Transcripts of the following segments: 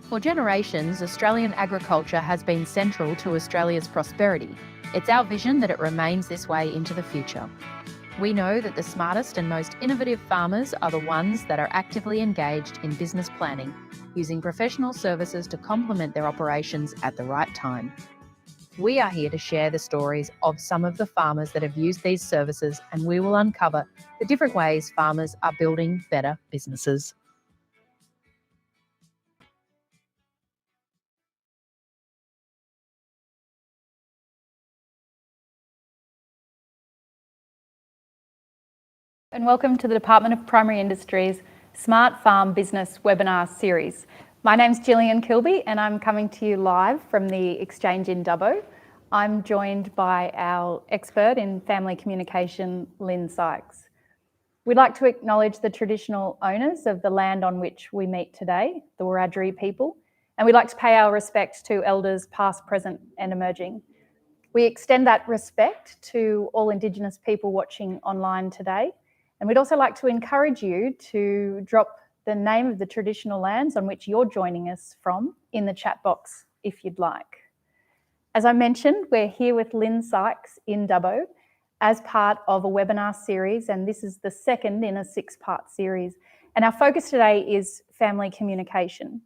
For generations, Australian agriculture has been central to Australia's prosperity. It's our vision that it remains this way into the future. We know that the smartest and most innovative farmers are the ones that are actively engaged in business planning, using professional services to complement their operations at the right time. We are here to share the stories of some of the farmers that have used these services, and we will uncover the different ways farmers are building better businesses. And welcome to the Department of Primary Industries Smart Farm Business Webinar Series. My name's Gillian Kilby and I'm coming to you live from the Exchange in Dubbo. I'm joined by our expert in family communication, Lyn Sykes. We'd like to acknowledge the traditional owners of the land on which we meet today, the Wiradjuri people, and we'd like to pay our respects to elders past, present and emerging. We extend that respect to all Indigenous people watching online today. And we'd also like to encourage you to drop the name of the traditional lands on which you're joining us from in the chat box if you'd like. As I mentioned, we're here with Lyn Sykes in Dubbo as part of a webinar series, and this is the second in a 6-part series. And our focus today is family communication.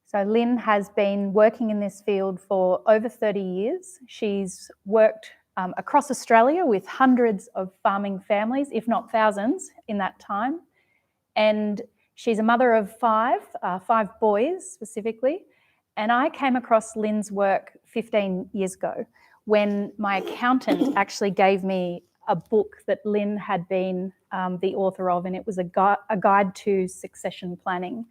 So Lyn has been working in this field for over 30 years. She's worked across Australia with hundreds of farming families, if not thousands, in that time. And she's a mother of 5 boys specifically. And I came across Lyn's work 15 years ago when my accountant actually gave me a book that Lyn had been the author of, and it was a guide to succession planning.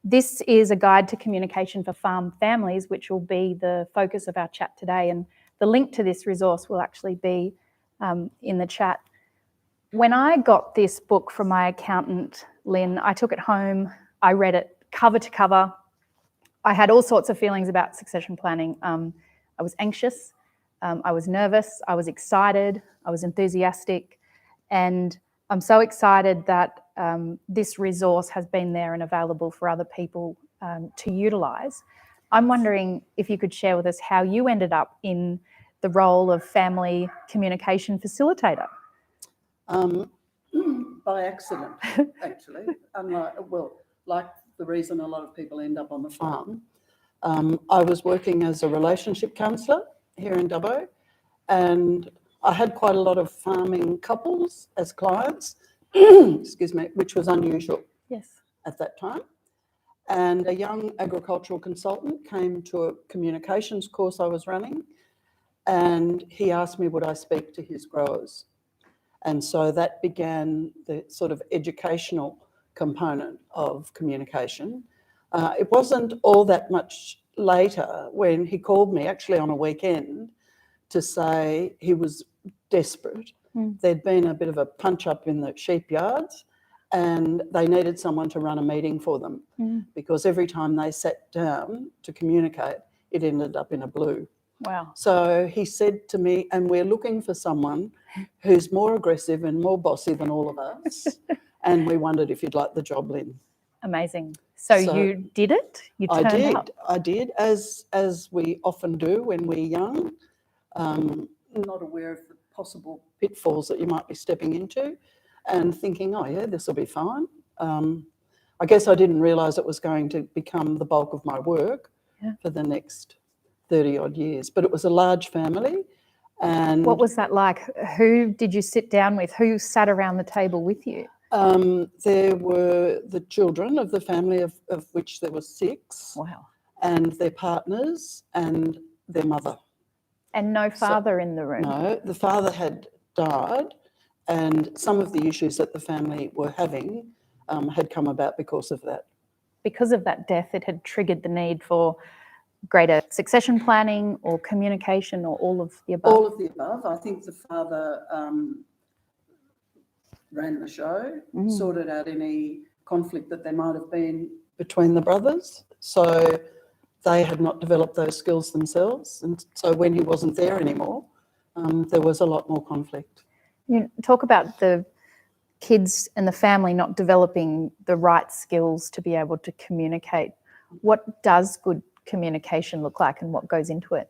This is a guide to communication for farm families, which will be the focus of our chat today. And the link to this resource will actually be in the chat. When I got this book from my accountant, Lyn, I took it home, I read it cover to cover. I had all sorts of feelings about succession planning. I was anxious, I was nervous, I was excited, I was enthusiastic, and I'm so excited that this resource has been there and available for other people to utilise. I'm wondering if you could share with us how you ended up in the role of family communication facilitator. By accident, actually. Like the reason a lot of people end up on the farm. I was working as a relationship counsellor here in Dubbo, and I had quite a lot of farming couples as clients, excuse me, which was unusual at that time. And a young agricultural consultant came to a communications course I was running, and he asked me would I speak to his growers. And so that began the sort of educational component of communication. It wasn't all that much later when he called me, actually on a weekend, to say he was desperate. There'd been a bit of a punch up in the sheep yards, and they needed someone to run a meeting for them because every time they sat down to communicate, it ended up in a blue. Wow. So he said to me, and we're looking for someone who's more aggressive and more bossy than all of us, and we wondered if you'd like the job, Lyn. Amazing. So you did it? You turned up? I did, as we often do when we're young, not aware of the possible pitfalls that you might be stepping into, and thinking, oh yeah, this will be fine. I guess I didn't realise it was going to become the bulk of my work for the next 30 odd years, but it was a large family. And what was that like? Who did you sit down with? Who sat around the table with you? There were the children of the family, of which there were 6. Wow. And their partners and their mother. And no father in the room? No, the father had died, and some of the issues that the family were having had come about because of that. Because of that death, it had triggered the need for greater succession planning or communication, or all of the above? All of the above. I think the father ran the show, sorted out any conflict that there might have been between the brothers. So they had not developed those skills themselves. And so when he wasn't there anymore, there was a lot more conflict. You talk about the kids and the family not developing the right skills to be able to communicate. What does good communication look like and what goes into it?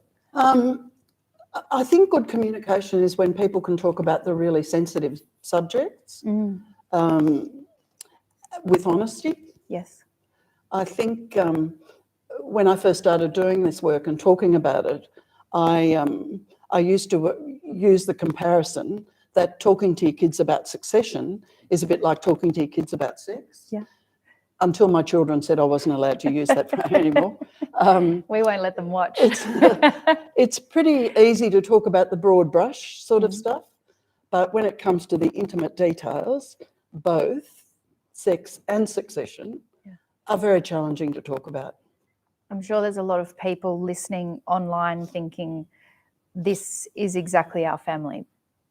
I think good communication is when people can talk about the really sensitive subjects with honesty. Yes. I think when I first started doing this work and talking about it, I used to use the comparison that talking to your kids about succession is a bit like talking to your kids about sex. Yeah. Until my children said I wasn't allowed to use that phrase anymore. We won't let them watch. It's pretty easy to talk about the broad brush sort of stuff, but when it comes to the intimate details, both sex and succession are very challenging to talk about. I'm sure there's a lot of people listening online thinking this is exactly our family.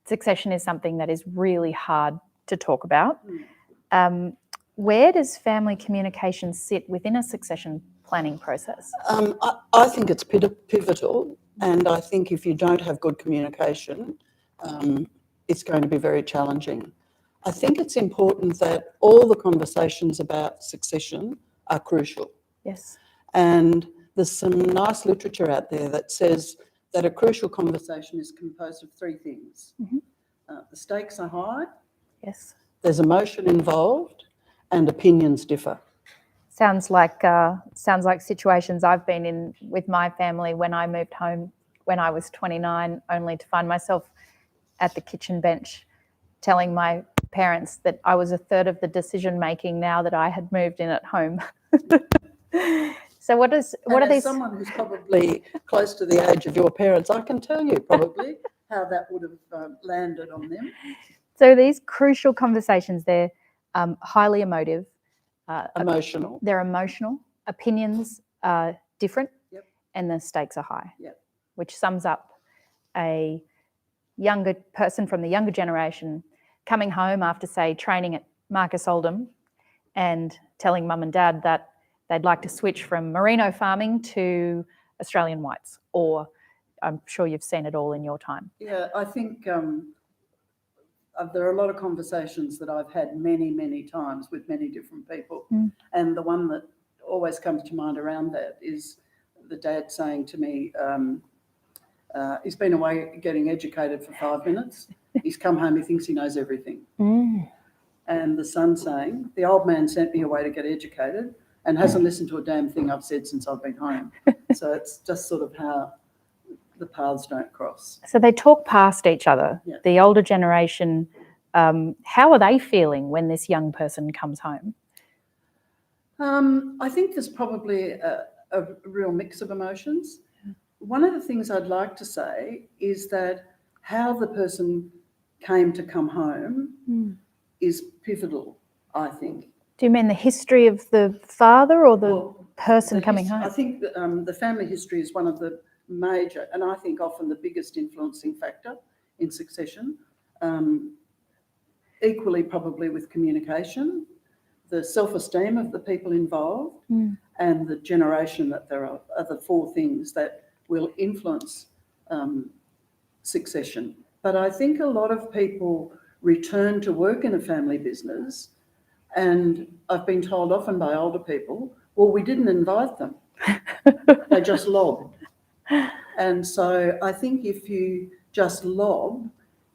Succession is something that is really hard to talk about. Where does family communication sit within a succession planning process? I think it's pivotal, and I think if you don't have good communication, it's going to be very challenging. I think it's important that all the conversations about succession are crucial. Yes. And there's some nice literature out there that says that a crucial conversation is composed of three things. The stakes are high. Yes. There's emotion involved, and opinions differ. Sounds like situations I've been in with my family when I moved home when I was 29, only to find myself at the kitchen bench telling my parents that I was a third of the decision making now that I had moved in at home. So what are these? Someone who's probably close to the age of your parents, I can tell you probably how that would have landed on them. So these crucial conversations, they're highly emotive. Emotional. They're emotional. Opinions are different, and the stakes are high, which sums up a younger person from the younger generation coming home after, say, training at Marcus Oldham and telling mum and dad that they'd like to switch from merino farming to Australian whites, or I'm sure you've seen it all in your time. Yeah, I think there are a lot of conversations that I've had many, many times with many different people. And the one that always comes to mind around that is the dad saying to me, he's been away getting educated for 5 minutes. He's come home, he thinks he knows everything. And the son saying, the old man sent me away to get educated and hasn't listened to a damn thing I've said since I've been home. So it's just sort of how the paths don't cross. So they talk past each other. Yeah. The older generation, how are they feeling when this young person comes home? I think there's probably a real mix of emotions. One of the things I'd like to say is that how the person came to come home is pivotal, I think. Do you mean the history of the father or the person coming home? I think that, the family history is one of the major, and I think often the biggest influencing factor in succession. Equally probably with communication, the self-esteem of the people involved, and the generation that there are the four things that will influence succession. But I think a lot of people return to work in a family business, and I've been told often by older people, well, we didn't invite them. They just lobbed. And so I think if you just lob,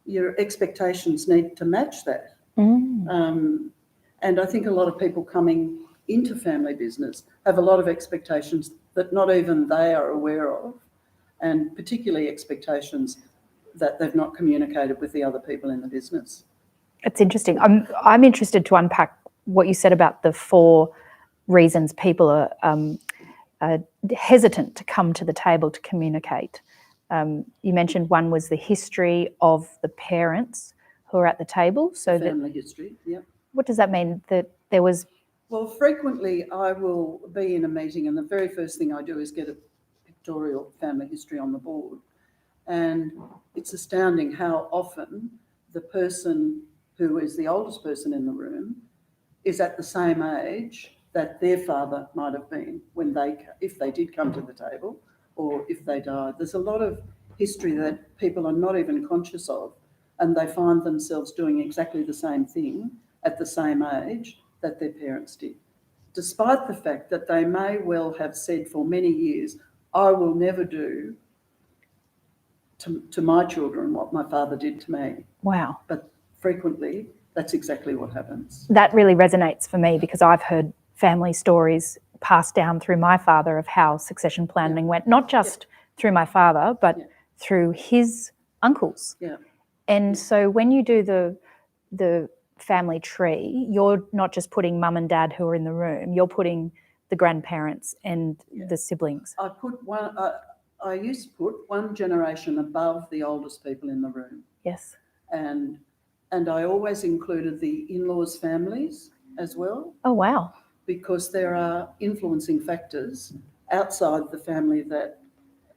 your expectations need to match that. And I think a lot of people coming into family business have a lot of expectations that not even they are aware of, and particularly expectations that they've not communicated with the other people in the business. It's interesting. I'm interested to unpack what you said about the four reasons people are hesitant to come to the table to communicate. You mentioned one was the history of the parents who are at the table. So family history, yeah. What does that mean? That there was... Well, frequently I will be in a meeting and the very first thing I do is get a pictorial family history on the board. And it's astounding how often the person who is the oldest person in the room is at the same age that their father might have been when if they did come to the table or if they died. There's a lot of history that people are not even conscious of, and they find themselves doing exactly the same thing at the same age that their parents did. despite the fact that they may well have said for many years, I will never do to my children what my father did to me. Wow. But frequently, that's exactly what happens. That really resonates for me because I've heard family stories passed down through my father of how succession planning went, not just through my father, but through his uncles. Yeah. And so when you do the family tree, you're not just putting mum and dad who are in the room, you're putting the grandparents and the siblings. I used to put one generation above the oldest people in the room. Yes. And I always included the in-laws' families as well. Oh, wow. Because there are influencing factors outside the family that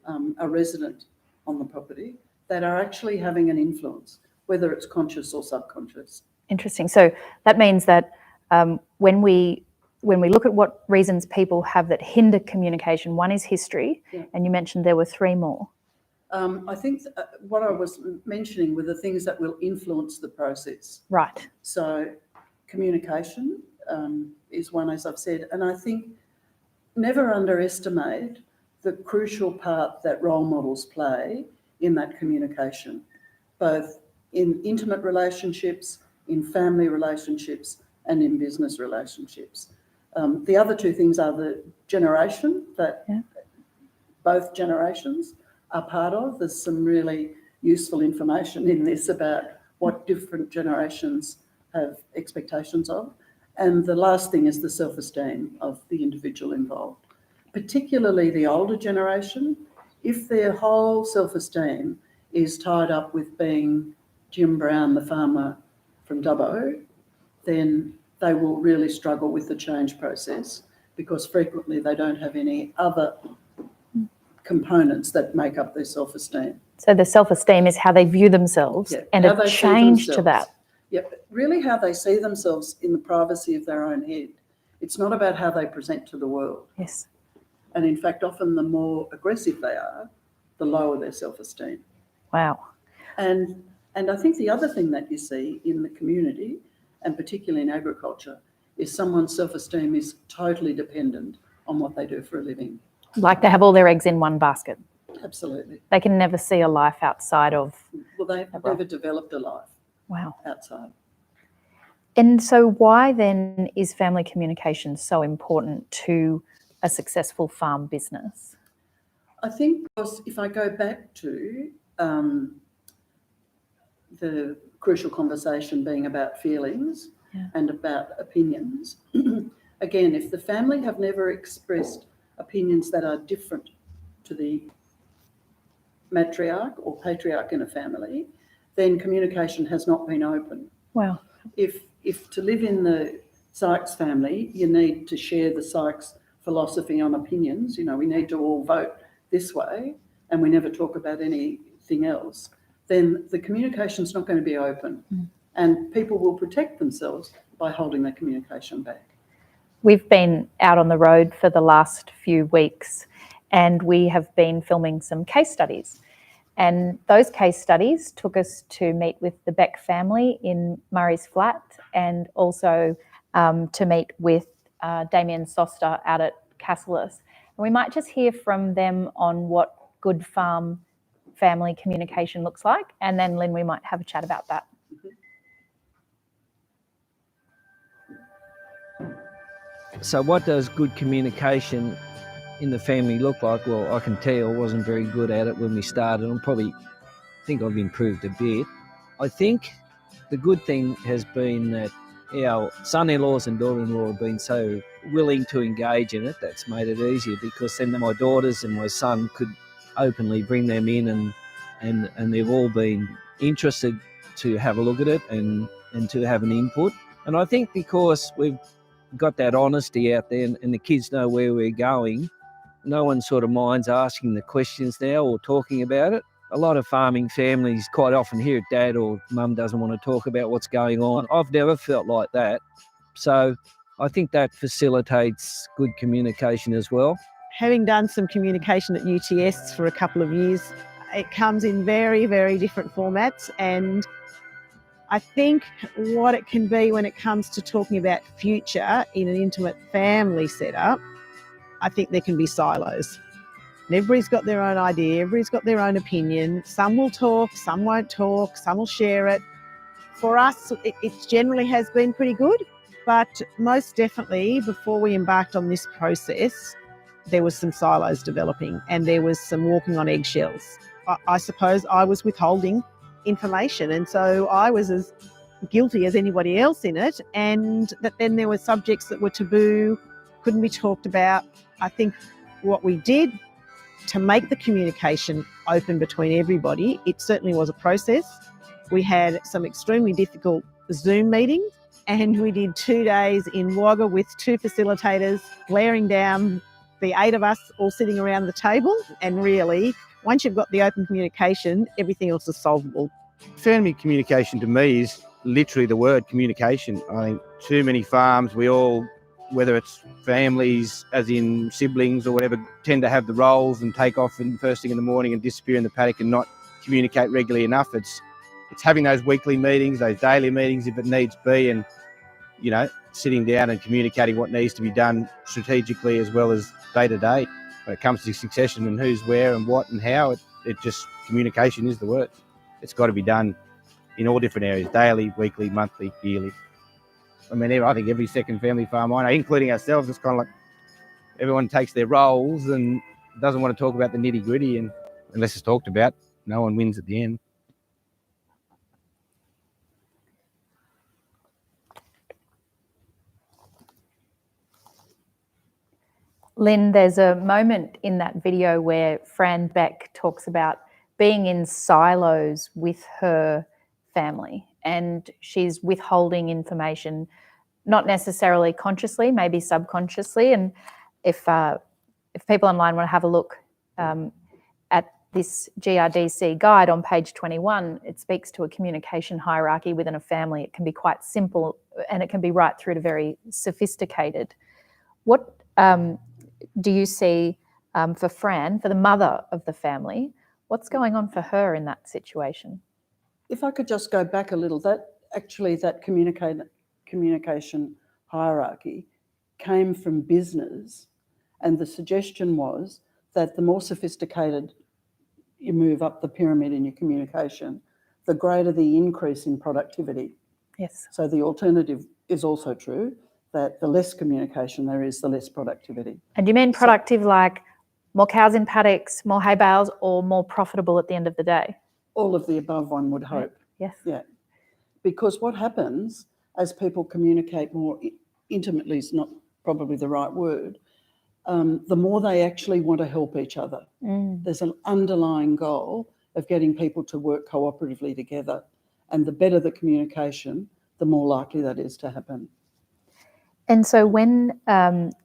are resident on the property that are actually having an influence, whether it's conscious or subconscious. Interesting. So that means that when we look at what reasons people have that hinder communication, one is history, and you mentioned there were three more. I think what I was mentioning were the things that will influence the process. Right. So communication is one, as I've said, and I think never underestimate the crucial part that role models play in that communication, both in intimate relationships, in family relationships, and in business relationships. The other two things are the generation that both generations are part of. There's some really useful information in this about what different generations have expectations of. And the last thing is the self-esteem of the individual involved, particularly the older generation. If their whole self-esteem is tied up with being Jim Brown, the farmer from Dubbo, then they will really struggle with the change process because frequently they don't have any other components that make up their self-esteem. So the self-esteem is how they view themselves and a change to that. Yep, really how they see themselves in the privacy of their own head. It's not about how they present to the world. Yes. And in fact, often the more aggressive they are, the lower their self-esteem. Wow. And I think the other thing that you see in the community, and particularly in agriculture, is someone's self-esteem is totally dependent on what they do for a living. Like they have all their eggs in one basket. Absolutely. They can never see a life outside of... Well, they've never developed a life. Wow. Outside. And so why then is family communication so important to a successful farm business? I think if I go back to the crucial conversation being about feelings and about opinions, again, if the family have never expressed opinions that are different to the matriarch or patriarch in a family, then communication has not been open. Wow. If to live in the Sykes family, you need to share the Sykes philosophy on opinions, we need to all vote this way and we never talk about anything else, then the communication's not going to be open. And people will protect themselves by holding their communication back. We've been out on the road for the last few weeks and we have been filming some case studies. And those case studies took us to meet with the Beck family in Murray's Flat and also to meet with Damien Soster out at Cassilis. And we might just hear from them on what good farm family communication looks like. And then, Lyn, we might have a chat about that. So what does good communication in the family look like? Well, I can tell you I wasn't very good at it when we started. I think I've improved a bit. I think the good thing has been that our son-in-laws and daughter-in-law have been so willing to engage in it. That's made it easier because then my daughters and my son could openly bring them in and they've all been interested to have a look at it and to have an input. And I think because we've got that honesty out there and the kids know where we're going, no one sort of minds asking the questions now or talking about it. A lot of farming families quite often hear dad or mum doesn't want to talk about what's going on. I've never felt like that. So I think that facilitates good communication as well. Having done some communication at UTS for a couple of years, it comes in very, very different formats, and I think what it can be when it comes to talking about future in an intimate family setup, I think there can be silos. And everybody's got their own idea, everybody's got their own opinion. Some will talk, some won't talk, some will share it. For us, it generally has been pretty good, but most definitely before we embarked on this process, there was some silos developing and there was some walking on eggshells. I suppose I was withholding information, and so I was as guilty as anybody else in it, and that then there were subjects that were taboo, couldn't be talked about. I think what we did to make the communication open between everybody, it certainly was a process. We had some extremely difficult Zoom meetings, and we did 2 days in Wagga with 2 facilitators glaring down the 8 of us all sitting around the table. And really, once you've got the open communication, everything else is solvable. Family communication to me is literally the word communication. I think too many farms, we all, whether it's families as in siblings or whatever, tend to have the roles and take off first thing in the morning and disappear in the paddock and not communicate regularly enough. It's having those weekly meetings, those daily meetings if it needs be, and sitting down and communicating what needs to be done strategically as well as day to day. When it comes to succession and who's where and what and how, it just, communication is the word. It's got to be done in all different areas, daily, weekly, monthly, yearly. I mean, I think every second family farm I know, including ourselves, it's kind of like everyone takes their roles and doesn't want to talk about the nitty gritty, and unless it's talked about, no one wins at the end. Lyn, there's a moment in that video where Fran Beck talks about being in silos with her family, and she's withholding information, not necessarily consciously, maybe subconsciously. And if people online want to have a look at this GRDC guide on page 21, it speaks to a communication hierarchy within a family. It can be quite simple, and it can be right through to very sophisticated. What do you see for Fran, for the mother of the family? What's going on for her in that situation? If I could just go back a little, that communication hierarchy came from business, and the suggestion was that the more sophisticated you move up the pyramid in your communication, the greater the increase in productivity. Yes. So the alternative is also true, that the less communication there is, the less productivity. And you mean productive like more cows in paddocks, more hay bales, or more profitable at the end of the day? All of the above, one would hope. Yes. Yeah. Because what happens as people communicate more intimately is not probably the right word, the more they actually want to help each other. There's an underlying goal of getting people to work cooperatively together, and the better the communication, the more likely that is to happen. And so when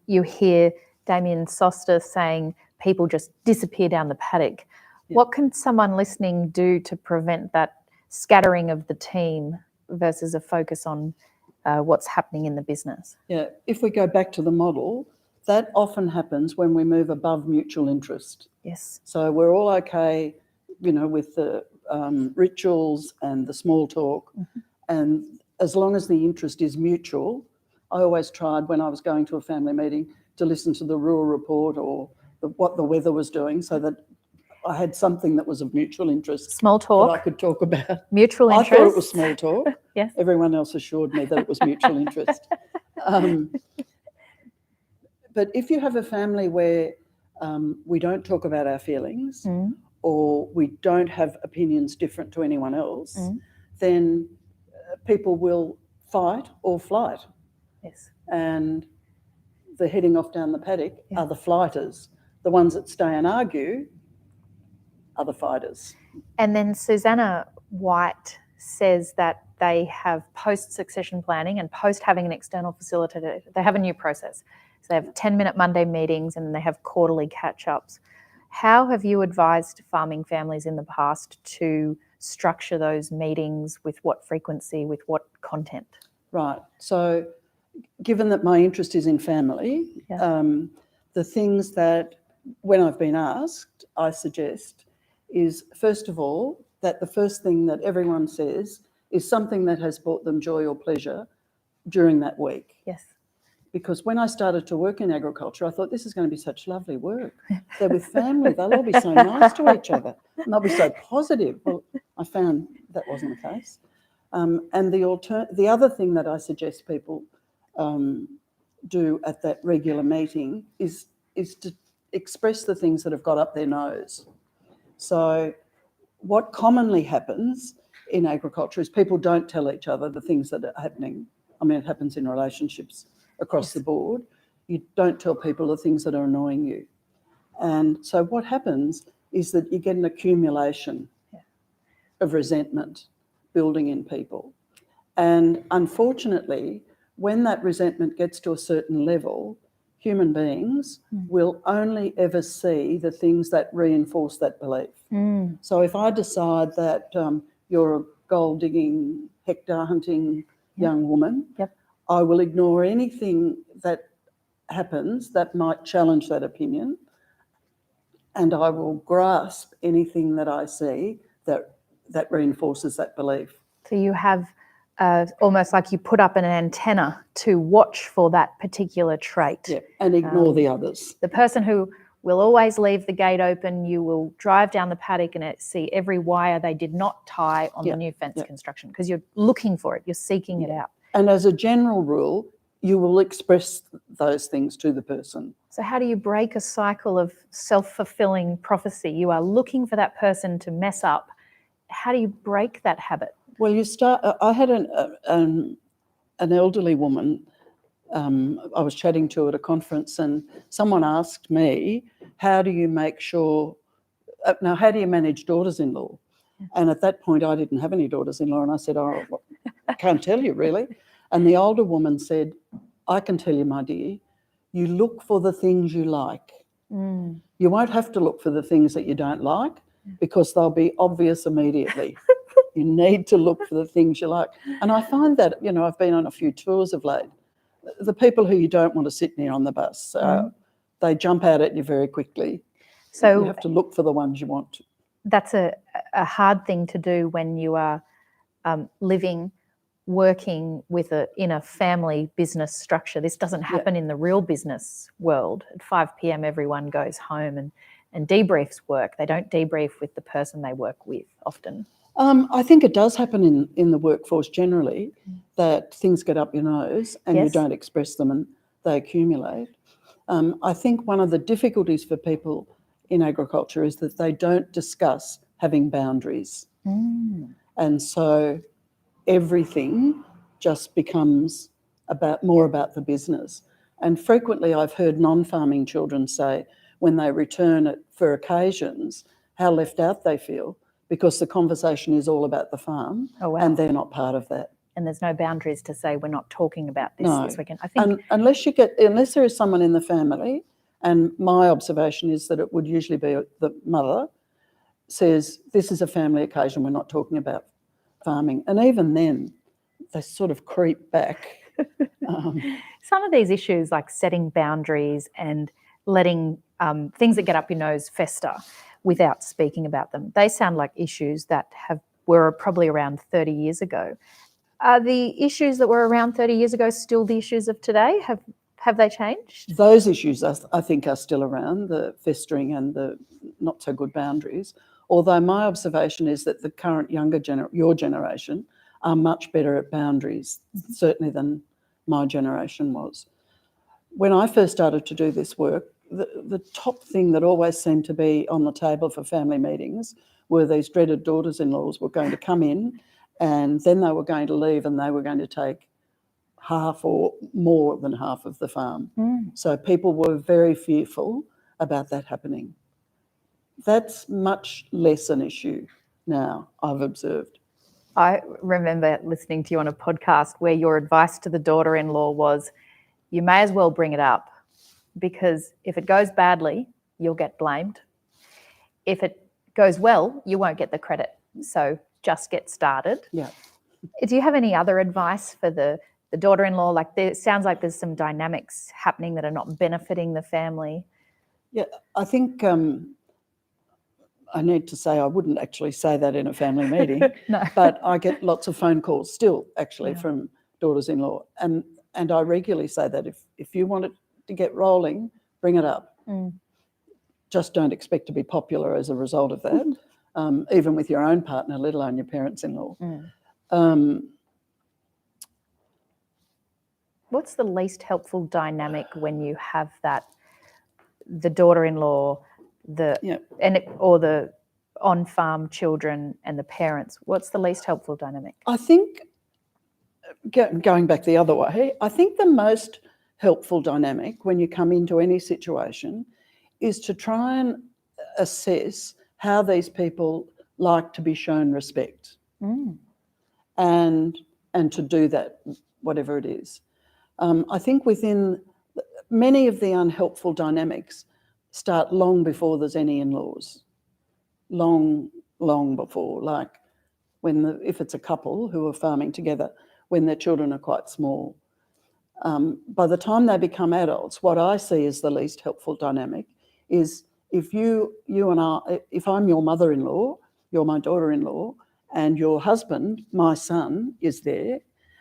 you hear Damien Soster saying people just disappear down the paddock, what can someone listening do to prevent that scattering of the team versus a focus on what's happening in the business? Yeah, if we go back to the model, that often happens when we move above mutual interest. Yes. So we're all okay, with the rituals and the small talk, and as long as the interest is mutual. I always tried when I was going to a family meeting to listen to the rural report or what the weather was doing, so that I had something that was of mutual interest. Small talk. That I could talk about. Mutual interest. I thought it was small talk. Yes. Everyone else assured me that it was mutual interest. But if you have a family where we don't talk about our feelings or we don't have opinions different to anyone else, then people will fight or flight. Yes. And the heading off down the paddock are the flighters. The ones that stay and argue are the fighters. And then Susanna White says that they have post-succession planning and post having an external facilitator, they have a new process. So they have 10-minute Monday meetings and they have quarterly catch-ups. How have you advised farming families in the past to structure those meetings, with what frequency, with what content? Right. So given that my interest is in family, the things that, when I've been asked, I suggest is, first of all, that the first thing that everyone says is something that has brought them joy or pleasure during that week. Yes. Because when I started to work in agriculture, I thought this is going to be such lovely work. They're with family, they'll all be so nice to each other, and they'll be so positive. Well, I found that wasn't the case. And the other thing that I suggest people do at that regular meeting is to express the things that have got up their nose. So what commonly happens in agriculture is people don't tell each other the things that are happening. I mean, it happens in relationships across the board. You don't tell people the things that are annoying you. And so what happens is that you get an accumulation of resentment building in people. And unfortunately, when that resentment gets to a certain level, human beings will only ever see the things that reinforce that belief. So if I decide that you're a gold digging, hectare hunting young woman, I will ignore anything that happens that might challenge that opinion, and I will grasp anything that I see that reinforces that belief. So you have almost like you put up an antenna to watch for that particular trait. Yeah, and ignore the others. The person who will always leave the gate open, you will drive down the paddock and see every wire they did not tie on the new fence construction, because you're looking for it, you're seeking it out. And as a general rule, you will express those things to the person. So how do you break a cycle of self-fulfilling prophecy? You are looking for that person to mess up. How do you break that habit? Well, you start. I had an elderly woman. I was chatting to at a conference, and someone asked me, "How do you make sure? Now, how do you manage daughters-in-law?" And at that point, I didn't have any daughters-in-law, and I said, "Oh, well, I can't tell you really." And the older woman said, "I can tell you, my dear. You look for the things you like. You won't have to look for the things that you don't like, because they'll be obvious immediately." You need to look for the things you like. And I find that, I've been on a few tours of late. The people who you don't want to sit near on the bus, they jump out at you very quickly. So you have to look for the ones you want to. That's a hard thing to do when you are working in a family business structure. This doesn't happen in the real business world. At 5 p.m, everyone goes home and debriefs work. They don't debrief with the person they work with often. I think it does happen in the workforce generally, that things get up your nose and you don't express them and they accumulate. I think one of the difficulties for people in agriculture is that they don't discuss having boundaries. And so everything just becomes more about the business. And frequently I've heard non-farming children say when they return for occasions how left out they feel, because the conversation is all about the farm and they're not part of that. And there's no boundaries to say we're not talking about this weekend. I think unless there is someone in the family, and my observation is that it would usually be the mother says, "This is a family occasion, we're not talking about farming." And even then, they sort of creep back. Some of these issues, like setting boundaries and letting things that get up your nose fester without speaking about them, they sound like issues that were probably around 30 years ago. Are the issues that were around 30 years ago still the issues of today? Have they changed? Those issues, I think, are still around, the festering and the not so good boundaries. Although my observation is that the current your generation are much better at boundaries, certainly than my generation was. When I first started to do this work, the top thing that always seemed to be on the table for family meetings were these dreaded daughters-in-laws were going to come in, and then they were going to leave and they were going to take half or more than half of the farm. So people were very fearful about that happening. That's much less an issue now, I've observed. I remember listening to you on a podcast where your advice to the daughter-in-law was, you may as well bring it up, because if it goes badly, you'll get blamed. If it goes well, you won't get the credit. So just get started. Yeah. Do you have any other advice for the daughter-in-law? Like, it sounds like there's some dynamics happening that are not benefiting the family. Yeah, I think I need to say I wouldn't actually say that in a family meeting, No. but I get lots of phone calls still actually Yeah. from daughters-in-law, and I regularly say that if you want it to get rolling, bring it up. Just don't expect to be popular as a result of that, even with your own partner, let alone your parents-in-law. What's the least helpful dynamic when you have the daughter-in-law, or the on-farm children and the parents? What's the least helpful dynamic? I think, going back the other way, I think the most helpful dynamic when you come into any situation is to try and assess how these people like to be shown respect, and to do that, whatever it is. I think within many of the unhelpful dynamics start long before there's any in-laws, long before, like if it's a couple who are farming together when their children are quite small. By the time they become adults, what I see as the least helpful dynamic is if you and I, if I'm your mother-in-law, you're my daughter-in-law, and your husband, my son, is there,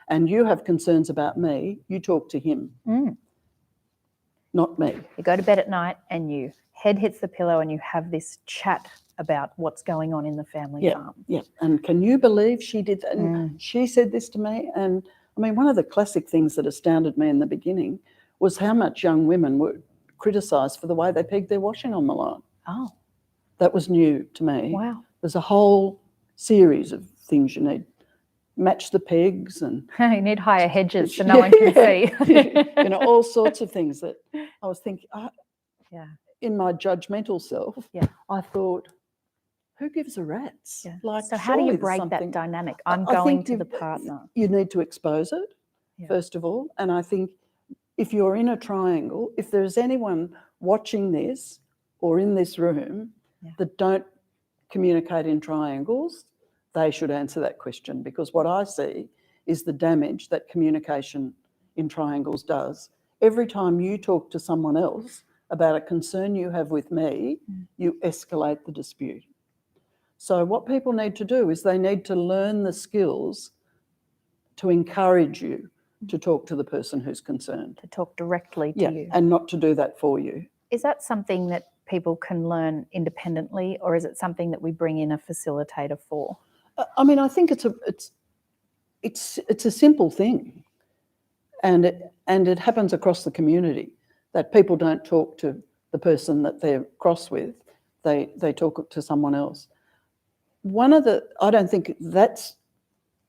and you have concerns about me, you talk to him, not me. You go to bed at night and your head hits the pillow and you have this chat about what's going on in the family farm. Yeah, and can you believe she did that? And she said this to me. And I mean, one of the classic things that astounded me in the beginning was how much young women were criticised for the way they pegged their washing on the line. Oh. That was new to me. Wow. There's a whole series of things you need. Match the pegs and... You need higher hedges so no one can see. You know, all sorts of things that I was thinking, in my judgmental self, I thought, who gives a rat's? Yeah. Like, so how do you surely there's break that something... dynamic? I'm I going think to the partner. You need to expose it, first of all. And I think if you're in a triangle, if there's anyone watching this or in this room that don't communicate in triangles, they should answer that question, because what I see is the damage that communication in triangles does. Every time you talk to someone else about a concern you have with me, you escalate the dispute. So what people need to do is they need to learn the skills to encourage you to talk to the person who's concerned. To talk directly to you. And not to do that for you. Is that something that people can learn independently, or is it something that we bring in a facilitator for? I mean, I think it's a simple thing, and it happens across the community that people don't talk to the person that they're cross with; they talk to someone else. I don't think that's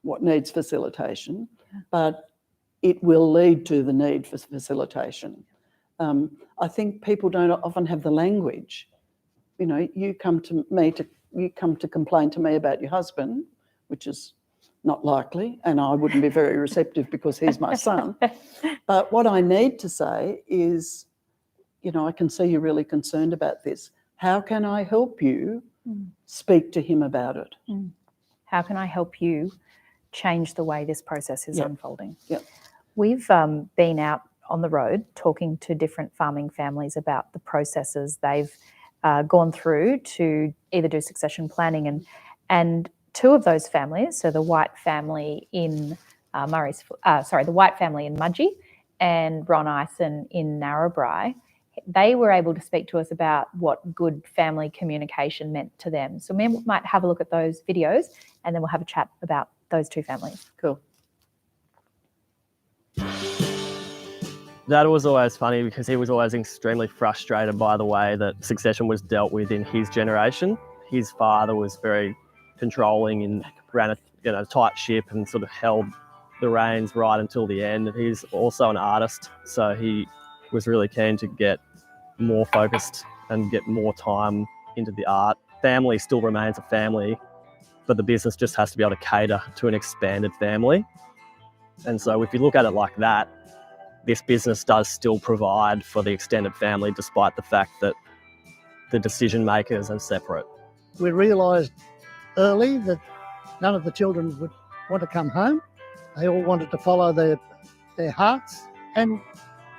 what needs facilitation, but it will lead to the need for facilitation. I think people don't often have the language. You know, you come to complain to me about your husband, which is not likely, and I wouldn't be very receptive because he's my son. But what I need to say is, you know, I can see you're really concerned about this. How can I help you speak to him about it? How can I help you change the way this process is unfolding? Yep. We've been out on the road talking to different farming families about the processes they've gone through to either do succession planning, and two of those families, so the White family in the White family in Mudgee and Ron Ison in Narrabri, they were able to speak to us about what good family communication meant to them. So we might have a look at those videos and then we'll have a chat about those two families. Cool. Dad was always funny because he was always extremely frustrated by the way that succession was dealt with in his generation. His father was very controlling and ran a tight ship and sort of held the reins right until the end. He's also an artist, so he was really keen to get more focused and get more time into the art. Family still remains a family, but the business just has to be able to cater to an expanded family. And so if you look at it like that, this business does still provide for the extended family, despite the fact that the decision makers are separate. We realised early that none of the children would want to come home. They all wanted to follow their hearts, and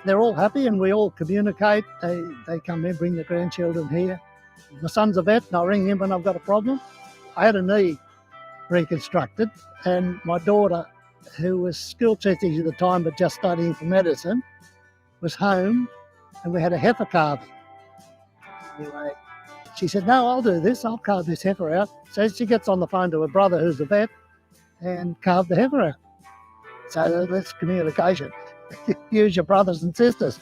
they're all happy and we all communicate. They come in, bring the grandchildren here. My son's a vet and I ring him when I've got a problem. I had a knee reconstructed and my daughter, who was school teaching at the time but just studying for medicine, was home and we had a heifer calving. Anyway, she said, no, I'll do this. I'll carve this heifer out. So she gets on the phone to her brother who's a vet and carved the heifer out. So that's communication. Use your brothers and sisters.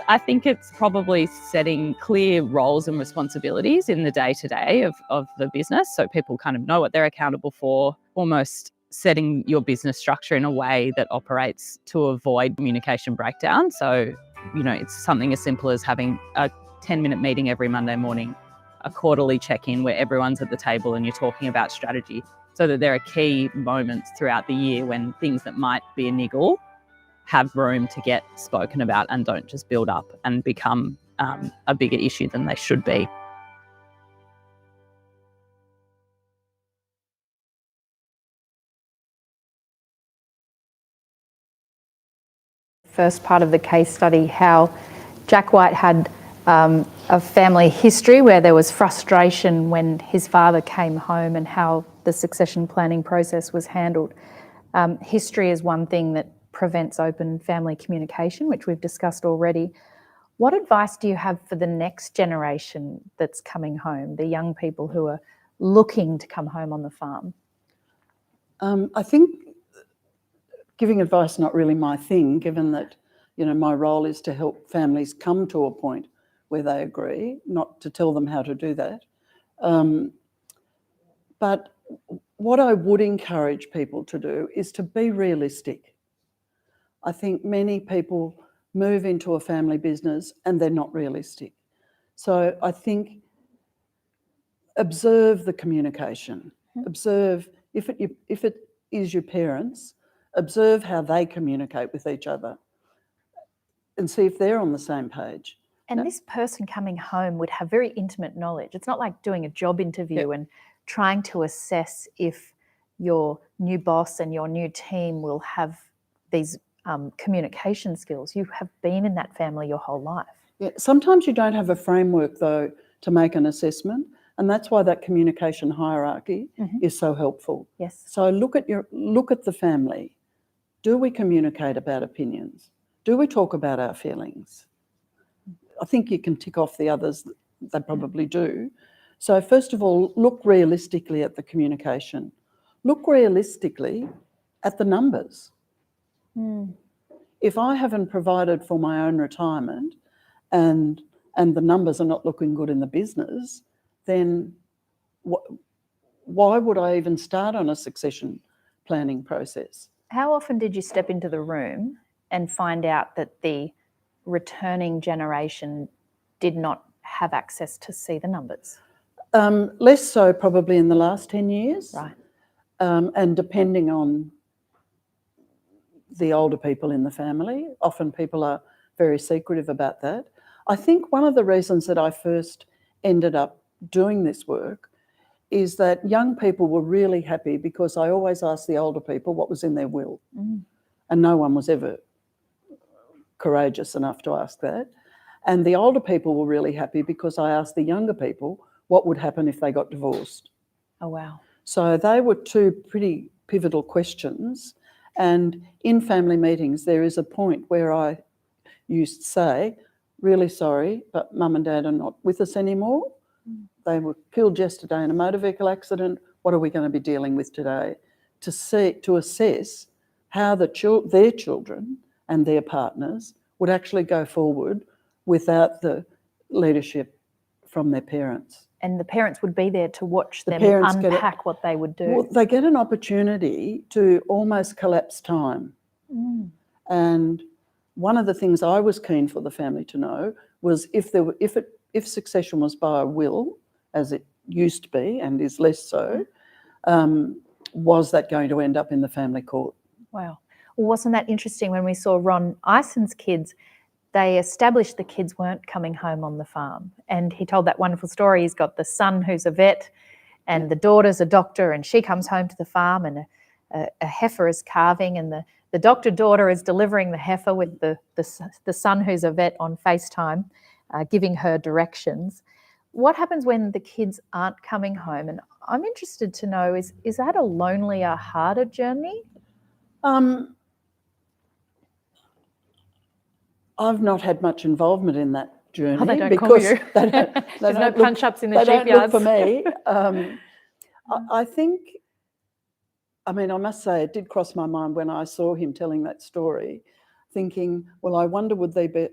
I think it's probably setting clear roles and responsibilities in the day-to-day of the business, so people kind of know what they're accountable for, almost setting your business structure in a way that operates to avoid communication breakdown. So, it's something as simple as having a 10-minute meeting every Monday morning, a quarterly check-in where everyone's at the table and you're talking about strategy, so that there are key moments throughout the year when things that might be a niggle have room to get spoken about and don't just build up and become a bigger issue than they should be. First part of the case study, how Jack White had a family history where there was frustration when his father came home and how the succession planning process was handled. History is one thing that prevents open family communication, which we've discussed already. What advice do you have for the next generation that's coming home, the young people who are looking to come home on the farm? I think giving advice is not really my thing, given that, my role is to help families come to a point where they agree, not to tell them how to do that. But what I would encourage people to do is to be realistic. I think many people move into a family business and they're not realistic. So I think observe the communication. Observe, if it is your parents, observe how they communicate with each other and see if they're on the same page. And this person coming home would have very intimate knowledge. It's not like doing a job interview and trying to assess if your new boss and your new team will have these communication skills. You have been in that family your whole life. Yeah, sometimes you don't have a framework, though, to make an assessment, and that's why that communication hierarchy is so helpful. Yes. So look at the family. Do we communicate about opinions? Do we talk about our feelings? I think you can tick off the others, they probably do. So first of all, look realistically at the communication. Look realistically at the numbers. If I haven't provided for my own retirement and the numbers are not looking good in the business, then why would I even start on a succession planning process? How often did you step into the room and find out that the returning generation did not have access to see the numbers? Less so probably in the last 10 years. Right. And depending on the older people in the family, often people are very secretive about that. I think one of the reasons that I first ended up doing this work is that young people were really happy because I always asked the older people what was in their will. And no one was ever courageous enough to ask that. And the older people were really happy because I asked the younger people what would happen if they got divorced. Oh, wow. So they were two pretty pivotal questions. And in family meetings, there is a point where I used to say, really sorry, but mum and dad are not with us anymore. They were killed yesterday in a motor vehicle accident. What are we going to be dealing with today? To assess how their children and their partners would actually go forward without the leadership from their parents. And the parents would be there to watch them parents unpack what they would do. Well, they get an opportunity to almost collapse time. And one of the things I was keen for the family to know was if succession was by a will, as it used to be and is less so, was that going to end up in the family court? Wow. Well, wasn't that interesting when we saw Ron Ison's kids? They established the kids weren't coming home on the farm. And he told that wonderful story. He's got the son who's a vet and the daughter's a doctor, and she comes home to the farm and a heifer is calving, and the doctor daughter is delivering the heifer with the son who's a vet on FaceTime. giving her directions. What happens when the kids aren't coming home? And I'm interested to know, is that a lonelier, harder journey? I've not had much involvement in that journey. Oh, they don't because call you. There's There's no punch-ups in the they don't look sheepyards. for me. I think, I mean, I must say it did cross my mind when I saw him telling that story, thinking, well, I wonder would they be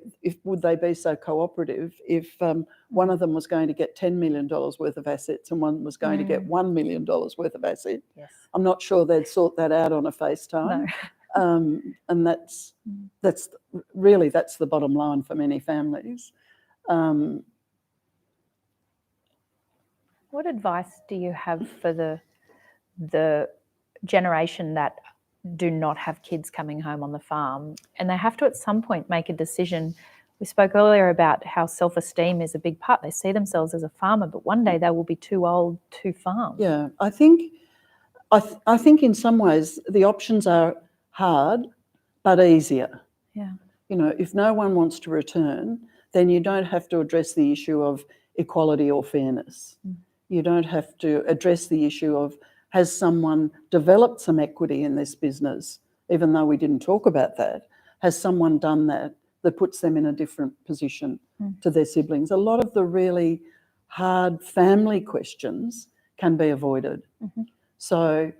so cooperative if one of them was going to get $10 million worth of assets and one was going to get $1 million worth of assets. Yes. I'm not sure they'd sort that out on a FaceTime. No. And that's the bottom line for many families. What advice do you have for the generation that do not have kids coming home on the farm, and they have to at some point make a decision? We spoke earlier about how self-esteem is a big part. They see themselves as a farmer, but one day they will be too old to farm. Yeah, I think in some ways the options are hard but easier. Yeah. You know, if no one wants to return, then you don't have to address the issue of equality or fairness. You don't have to address the issue of, has someone developed some equity in this business, even though we didn't talk about that? Has someone done that puts them in a different position to their siblings? A lot of the really hard family questions can be avoided. So,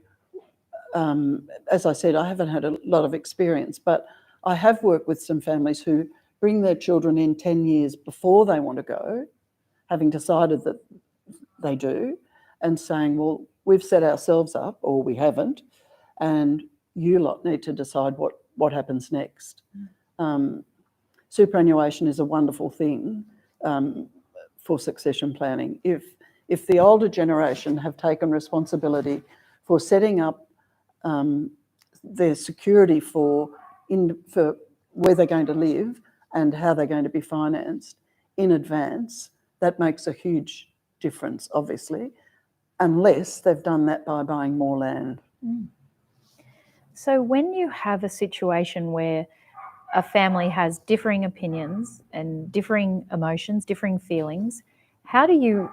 as I said, I haven't had a lot of experience, but I have worked with some families who bring their children in 10 years before they want to go, having decided that they do, and saying, well, we've set ourselves up, or we haven't, and you lot need to decide what happens next. Superannuation is a wonderful thing for succession planning. If the older generation have taken responsibility for setting up their security for where they're going to live and how they're going to be financed in advance, that makes a huge difference, obviously, unless they've done that by buying more land. So when you have a situation where a family has differing opinions and differing emotions, differing feelings, how do you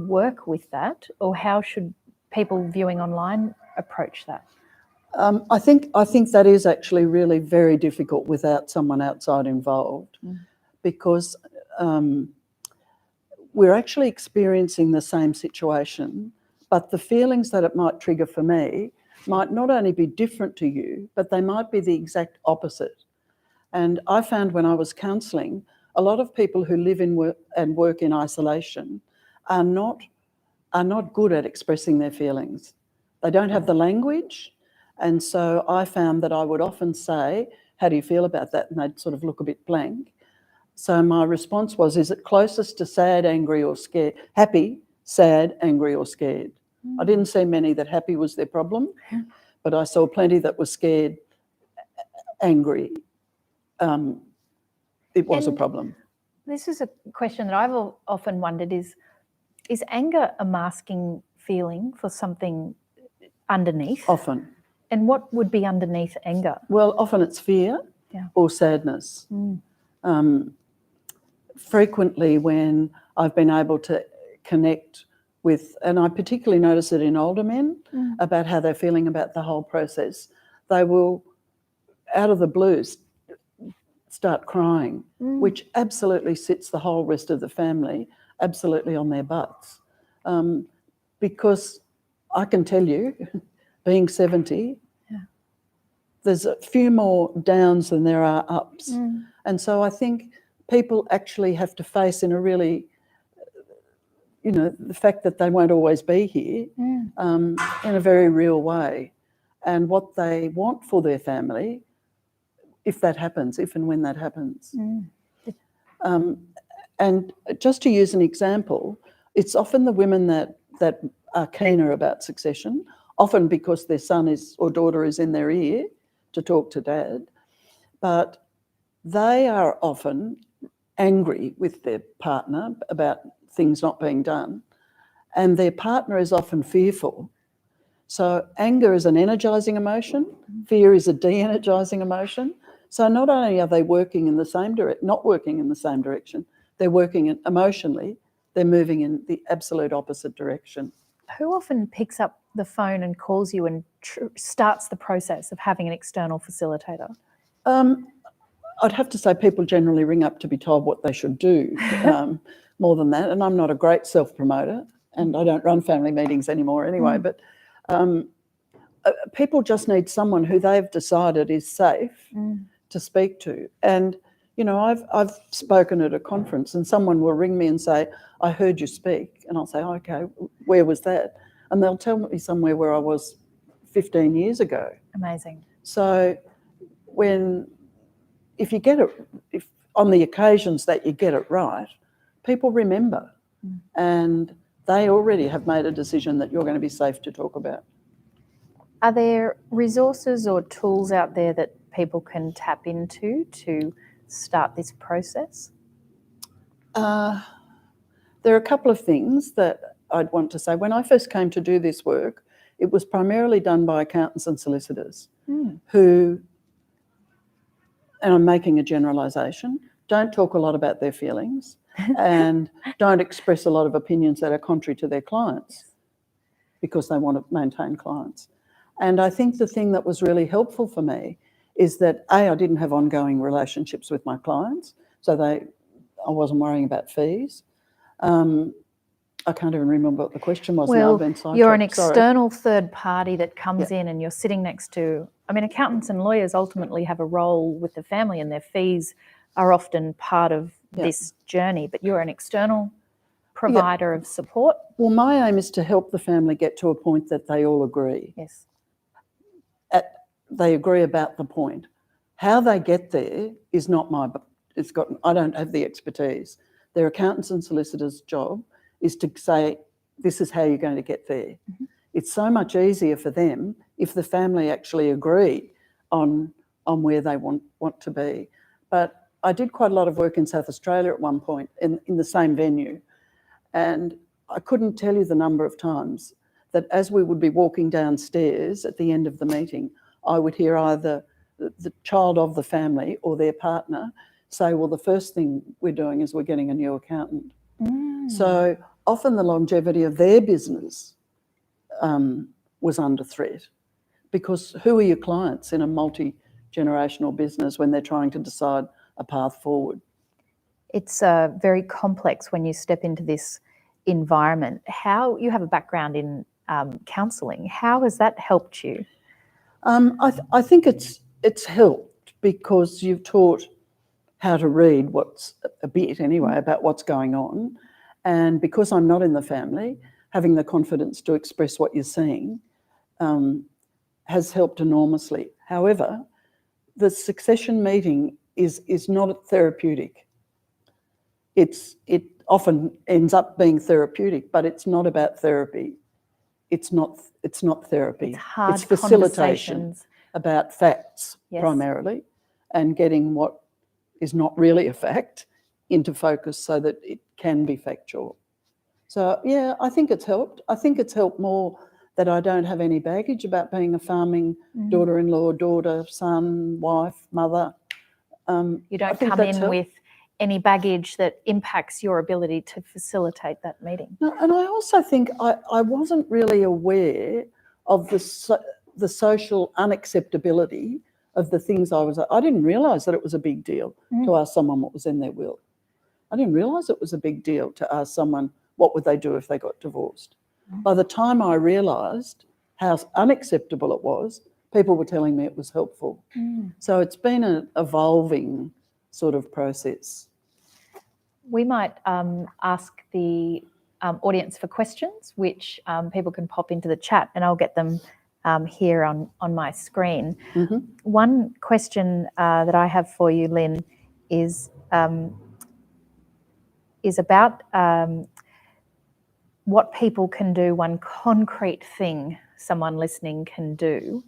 work with that, or how should people viewing online approach that? I think that is actually really very difficult without someone outside involved, because we're actually experiencing the same situation, but the feelings that it might trigger for me might not only be different to you, but they might be the exact opposite. And I found when I was counselling, a lot of people who live and work in isolation are not good at expressing their feelings. They don't have the language. And so I found that I would often say, how do you feel about that? And they'd sort of look a bit blank. So my response was, is it closest to sad, angry or scared? Happy, sad, angry or scared? I didn't see many that happy was their problem, but I saw plenty that were scared, angry. It was a problem. This is a question that I've often wondered, is anger a masking feeling for something underneath? Often. And what would be underneath anger? Well, often it's fear or sadness. Frequently when I've been able to connect with, and I particularly notice it in older men, about how they're feeling about the whole process, they will, out of the blues, start crying, which absolutely sits the whole rest of the family absolutely on their butts. Because I can tell you, being 70, there's a few more downs than there are ups. And so I think people actually have to face in a really, the fact that they won't always be here in a very real way, and what they want for their family if and when that happens. And just to use an example, it's often the women that are keener about succession, often because their son or daughter is in their ear to talk to dad, but they are often angry with their partner about things not being done, and their partner is often fearful. So anger is an energising emotion, fear is a de-energising emotion. So not only are they not working in the same direction, they're working emotionally, they're moving in the absolute opposite direction. Who often picks up the phone and calls you and starts the process of having an external facilitator? I'd have to say people generally ring up to be told what they should do, more than that. And I'm not a great self-promoter, and I don't run family meetings anymore anyway, but people just need someone who they've decided is safe to speak to. And, you know, I've spoken at a conference and someone will ring me and say, I heard you speak. And I'll say, oh, okay, where was that? And they'll tell me somewhere where I was 15 years ago. Amazing. So if you get it, if on the occasions that you get it right, people remember, and they already have made a decision that you're going to be safe to talk about. Are there resources or tools out there that people can tap into to start this process? There are a couple of things that I'd want to say. When I first came to do this work, it was primarily done by accountants and solicitors who, and I'm making a generalisation, don't talk a lot about their feelings and don't express a lot of opinions that are contrary to their clients because they want to maintain clients. And I think the thing that was really helpful for me is that, I didn't have ongoing relationships with my clients, so I wasn't worrying about fees. I can't even remember what the question was. Well, now I've been sidetracked. You're an external third party that comes in and you're sitting next to, I mean, accountants and lawyers ultimately have a role with the family and their fees are often part of this journey, but you're an external provider of support. Well, my aim is to help the family get to a point that they all agree. Yes. They agree about the point. How they get there is not I don't have the expertise. Their accountants and solicitors' job is to say, this is how you're going to get there. It's so much easier for them if the family actually agree on where they want to be. But I did quite a lot of work in South Australia at one point in the same venue, and I couldn't tell you the number of times that as we would be walking downstairs at the end of the meeting, I would hear either the child of the family or their partner say, well, the first thing we're doing is we're getting a new accountant. So often the longevity of their business was under threat, because who are your clients in a multi-generational business when they're trying to decide a path forward? It's very complex when you step into this environment. How you have a background in counselling, how has that helped you? I think it's helped because you've taught how to read a bit anyway about what's going on, and because I'm not in the family, having the confidence to express what you're seeing has helped enormously. However, the succession meeting is not therapeutic. It often ends up being therapeutic, but it's not about therapy. It's not therapy. It's hard it's facilitation conversations about facts primarily, and getting what is not really a fact into focus so that it can be factual. So yeah, I think it's helped. I think it's helped more that I don't have any baggage about being a farming daughter-in-law, daughter, son, wife, mother. You don't come in with any baggage that impacts your ability to facilitate that meeting. No, and I also think I wasn't really aware of the social unacceptability of the things I didn't realise that it was a big deal to ask someone what was in their will. I didn't realise it was a big deal to ask someone what would they do if they got divorced. By the time I realised how unacceptable it was, people were telling me it was helpful. So it's been an evolving sort of process. We might ask the audience for questions, which people can pop into the chat, and I'll get them here on my screen. One question that I have for you, Lyn, is about what people can do, one concrete thing someone listening can do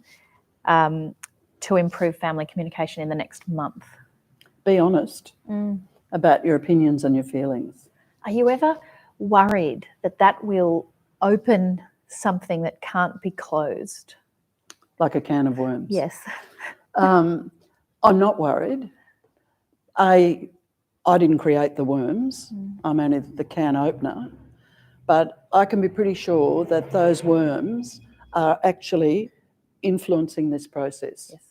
to improve family communication in the next month. Be honest about your opinions and your feelings. Are you ever worried that will open something that can't be closed? Like a can of worms? Yes. I'm not worried. I didn't create the worms. I'm only the can opener. But I can be pretty sure that those worms are actually influencing this process. Yes.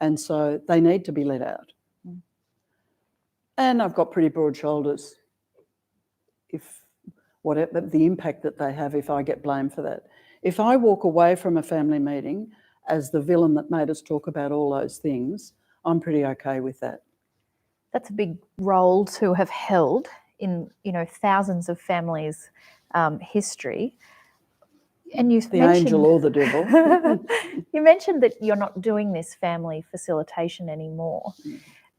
And so they need to be let out. And I've got pretty broad shoulders, if whatever the impact that they have, if I get blamed for that. If I walk away from a family meeting as the villain that made us talk about all those things, I'm pretty okay with that. That's a big role to have held in, you know, thousands of families' history. And you The mentioned, angel or the devil. you mentioned that you're not doing this family facilitation anymore,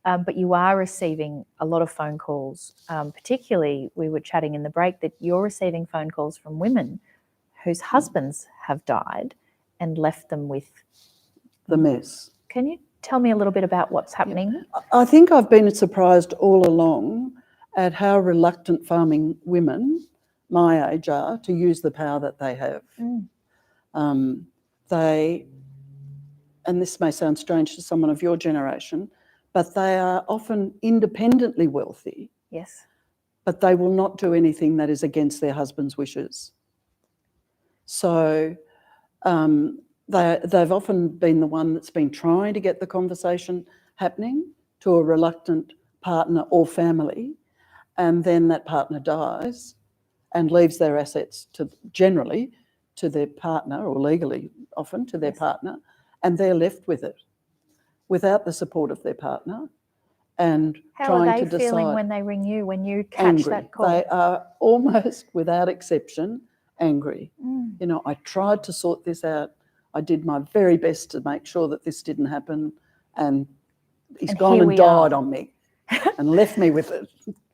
but you are receiving a lot of phone calls. Particularly, we were chatting in the break that you're receiving phone calls from women whose husbands have died and left them with The mess. Can you tell me a little bit about what's happening? I think I've been surprised all along at how reluctant farming women my age are to use the power that they have. They, and this may sound strange to someone of your generation, but they are often independently wealthy, Yes. but they will not do anything that is against their husband's wishes. So they've often been the one that's been trying to get the conversation happening to a reluctant partner or family, and then that partner dies and leaves their assets generally to their partner, or legally often to their partner, and they're left with it without the support of their partner. And How trying are to they decide, feeling when they ring you, when you catch angry. that call? They are almost without exception angry. You know, I tried to sort this out. I did my very best to make sure that this didn't happen, and he's gone here and we died are. on me and left me with it.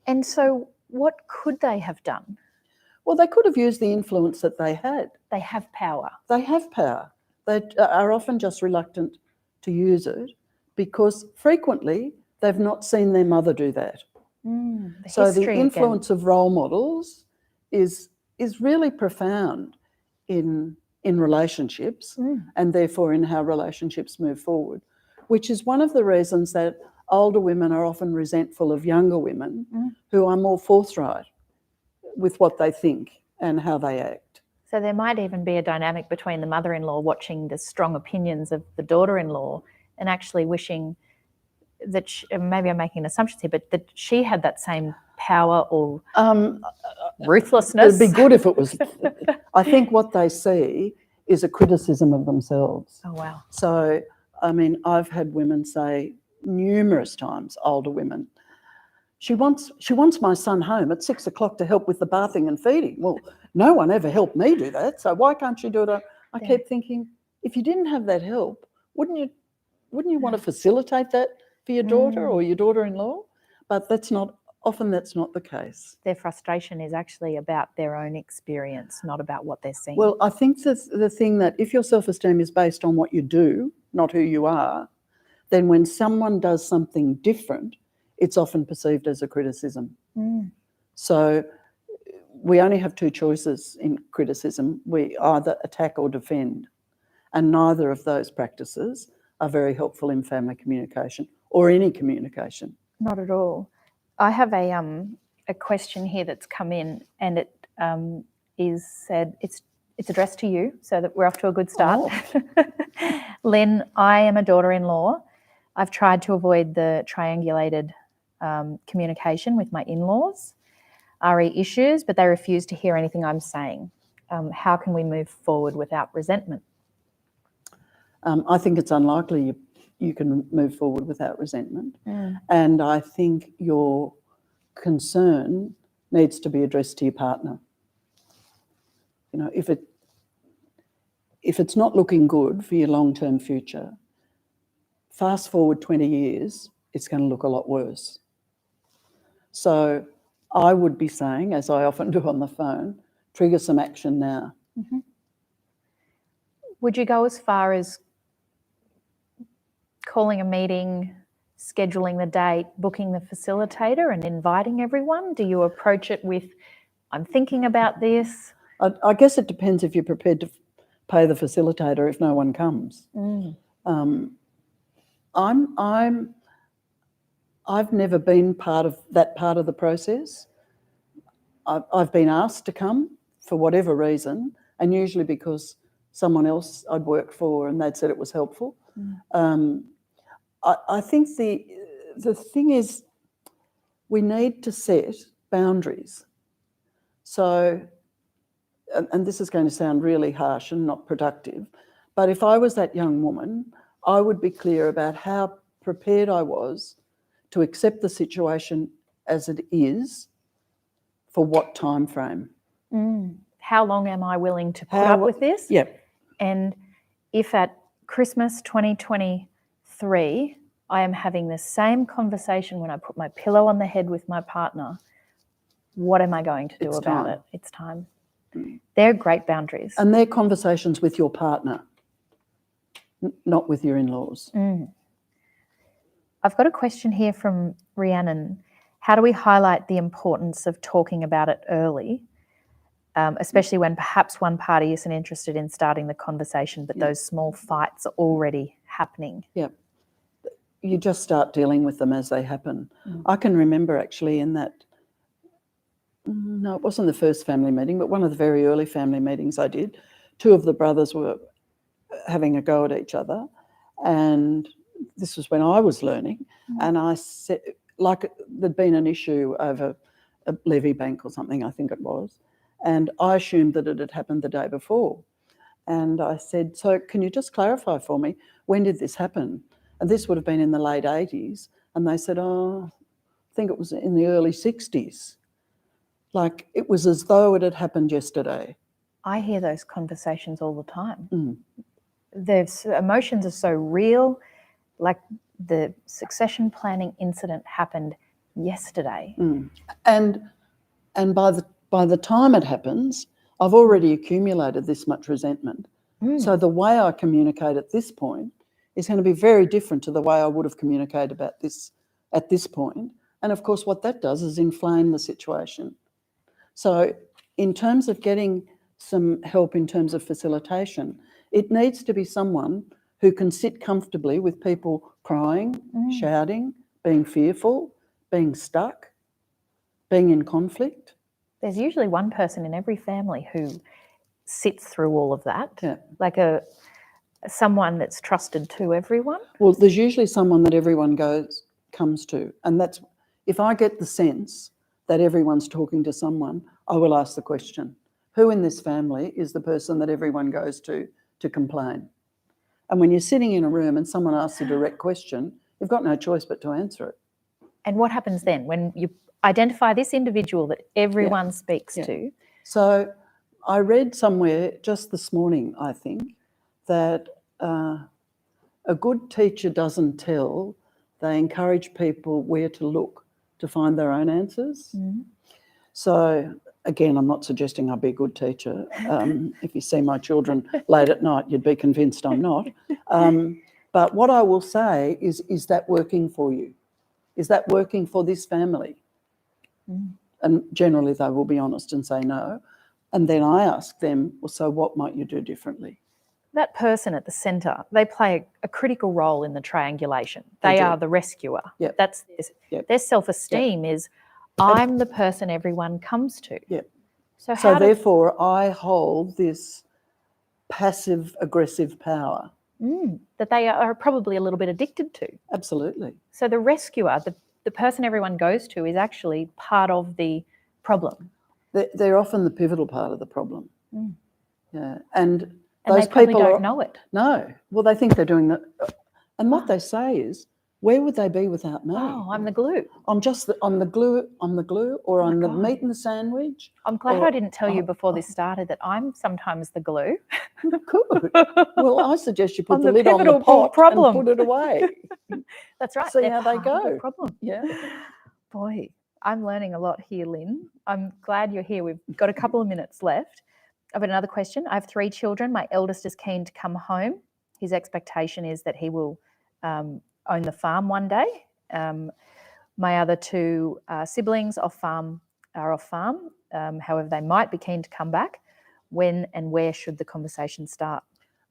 And so what could they have done? Well, they could have used the influence that they had. They have power. They have power. They are often just reluctant to use it because frequently they've not seen their mother do that. So the influence of role models is really profound in relationships, and therefore in how relationships move forward, which is one of the reasons that older women are often resentful of younger women who are more forthright with what they think and how they act. So there might even be a dynamic between the mother-in-law watching the strong opinions of the daughter-in-law and actually wishing that maybe I'm making assumptions here, but that she had that same power or ruthlessness. It'd be good if it was. I think what they see is a criticism of themselves. Oh, wow. So, I mean, I've had women say numerous times, older women, she wants my son home at 6 o'clock to help with the bathing and feeding. Well, no one ever helped me do that, so why can't she do it? I kept thinking, if you didn't have that help, wouldn't you want to facilitate that for your daughter or your daughter-in-law? But often that's not the case. Their frustration is actually about their own experience, not about what they're seeing. Well, I think that's the thing, that if your self-esteem is based on what you do, not who you are, then when someone does something different, it's often perceived as a criticism. So we only have two choices in criticism. We either attack or defend, and neither of those practices are very helpful in family communication or any communication. Not at all. I have a question here that's come in, and it is said, it's addressed to you, so that we're off to a good start. Lyn, I am a daughter-in-law. I've tried to avoid the triangulated communication with my in-laws, RE issues, but they refuse to hear anything I'm saying. How can we move forward without resentment? I think it's unlikely you can move forward without resentment. And I think your concern needs to be addressed to your partner. You know, if it's not looking good for your long-term future, fast forward 20 years, it's going to look a lot worse. So I would be saying, as I often do on the phone, trigger some action now. Would you go as far as calling a meeting, scheduling the date, booking the facilitator and inviting everyone? Do you approach it with, I'm thinking about this? I guess it depends if you're prepared to pay the facilitator if no one I've never been part of the process. I've been asked to come for whatever reason, and usually because someone else I'd worked for and they'd said it was helpful. I think the thing is, we need to set boundaries. So, and this is going to sound really harsh and not productive, but if I was that young woman, I would be clear about how prepared I was to accept the situation as it is for what time frame. How long am I willing to put up with this? Yep. And if at Christmas 2023, I am having the same conversation when I put my pillow on the head with my partner, what am I going to do It's about time. it? It's time. They're great boundaries. And they're conversations with your partner, not with your in-laws. I've got a question here from Rhiannon. How do we highlight the importance of talking about it early, especially when perhaps one party isn't interested in starting the conversation, but those small fights are already happening? Yeah. You just start dealing with them as they happen. I can remember actually in that, no, it wasn't the first family meeting, but one of the very early family meetings I did, two of the brothers were having a go at each other, and this was when I was learning, and I said, like there'd been an issue over a levy bank or something, I think it was, and I assumed that it had happened the day before. And I said, so can you just clarify for me, when did this happen? And this would have been in the late 80s. And they said, oh, I think it was in the early 60s. Like it was as though it had happened yesterday. I hear those conversations all the time. There's emotions are so real, like the succession planning incident happened yesterday. And by the time it happens, I've already accumulated this much resentment. So the way I communicate at this point is going to be very different to the way I would have communicated about this at this point. And of course, what that does is inflame the situation. So in terms of getting some help in terms of facilitation, it needs to be someone who can sit comfortably with people crying, shouting, being fearful, being stuck, being in conflict. There's usually one person in every family who sits through all of that, like someone that's trusted to everyone. Well, there's usually someone that everyone comes to, and that's, if I get the sense that everyone's talking to someone, I will ask the question, who in this family is the person that everyone goes to complain? And when you're sitting in a room and someone asks a direct question, you've got no choice but to answer it. And what happens then when you identify this individual that everyone speaks to? So I read somewhere just this morning, I think, that a good teacher doesn't tell, they encourage people where to look to find their own answers. So again, I'm not suggesting I'll be a good teacher. If you see my children late at night, you'd be convinced I'm not. But what I will say is that working for you? Is that working for this family? And generally they will be honest and say no. And then I ask them, well, so what might you do differently? That person at the centre, they play a critical role in the triangulation. They are the rescuer. That's their self-esteem is, I'm the person everyone comes to. So therefore I hold this passive aggressive power. That they are probably a little bit addicted to. Absolutely. So the rescuer, the person everyone goes to, is actually part of the problem. They're often the pivotal part of the problem. Yeah, and those they probably people don't know it. No, well, they think they're doing that, and what they say is, "Where would they be without me? Oh, I'm the glue. I'm the glue. I'm the glue, or I'm the meat in the sandwich." I'm glad I didn't tell you before this started that I'm sometimes the glue. Good. Well, I suggest you put the the lid on the pivotal pot problem. and put it away. That's right. See They're how they part of the go. problem. Yeah. Boy, I'm learning a lot here, Lyn. I'm glad you're here. We've got a couple of minutes left. I've got another question. I have 3 children. My eldest is keen to come home. His expectation is that he will own the farm one day. My other 2 siblings are off farm. However, they might be keen to come back. When and where should the conversation start?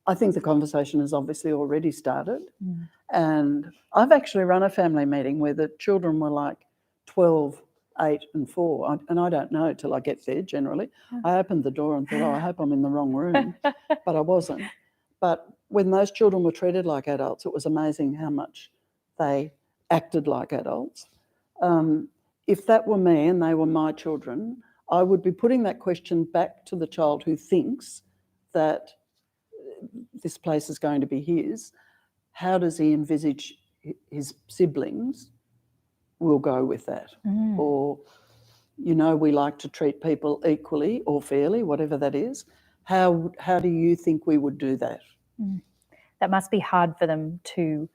I think the conversation has obviously already started. Mm. And I've actually run a family meeting where the children were like 12, 8 and 4. And I don't know till I get there generally. I opened the door and thought, oh, I hope I'm in the wrong room. But I wasn't. But when those children were treated like adults, it was amazing how much they acted like adults. If that were me and they were my children, I would be putting that question back to the child who thinks that this place is going to be his. How does he envisage his siblings will go with that? Mm. Or, we like to treat people equally or fairly, whatever that is. How do you think we would do that? Mm. That must be hard for them to